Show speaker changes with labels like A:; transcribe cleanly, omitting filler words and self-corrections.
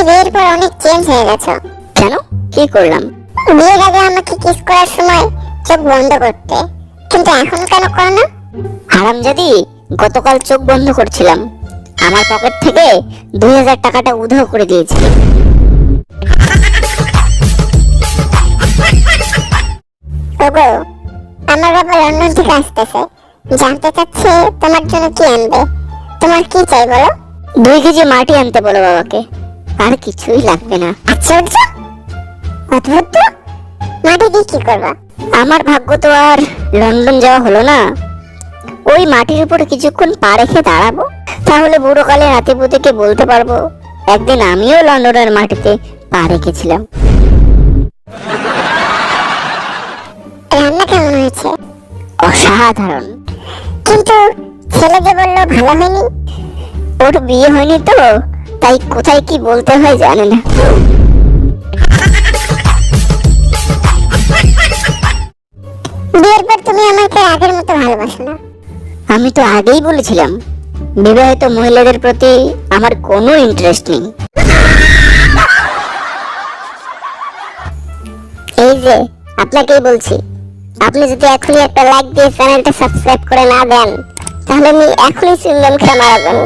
A: বিয়ের পর অনেক চেঞ্জ হয়ে গেছো।
B: কেন, কি করলাম?
A: বিয়ের আগে আমাকে কিস করার সময় চোখ বন্ধ করতে, কিন্তু এখন কেন করো না?
B: হারামজাদি, গতকাল চোখ বন্ধ করছিলাম, আমার পকেট থেকে 2000 টাকাটা উধাও করে দিয়েছিল।
A: ওগো, আমার বাবা লন্ডন থেকে আসতেছে, জানতে চাচ্ছে তোমার জন্য কি আনবে। তোমার কি চাই বলো?
B: 2 কেজি মাটি আনতে বলো বাবাকে, আর কিছুই লাগবে না।
A: আশ্চর্য, অদ্ভুত তো। মাটি দিয়ে কি করবা?
B: আমার ভাগ্য তো আর লন্ডন যাওয়া হলো না, ওই মাটির উপর কিছুক্ষণ পা রেখে দাঁড়াবো, তাহলে বুড়োকালে নাতিপুতিকে বলতে পারবো একদিন আমিও লন্ডনের মাটিতে পা রেখেছিলাম।
A: রান্না কেমন হয়েছে?
B: অসাধারণ।
A: কিন্তু ছেলে যে বললো ভালো হয়নি।
B: ওর বিয়ে হয়নি তো, তাই কোথায় কি বলতে হয় জানে না।
A: বিয়ের পর তুমি আমাকে আগের মতো ভালোবাসো না।
B: আমি তো আগেই বলেছিলাম, বিবাহিত মহিলাদের প্রতি আমার কোনো ইন্টারেস্ট নেই।
A: এই যে আপনাকেই বলছি, আপনি যদি এখনই একটা লাইক দিয়ে চ্যানেলটা সাবস্ক্রাইব করে না দেন, তাহলে আমি এখনই চুইংগাম খেয়ে মারা যাবো।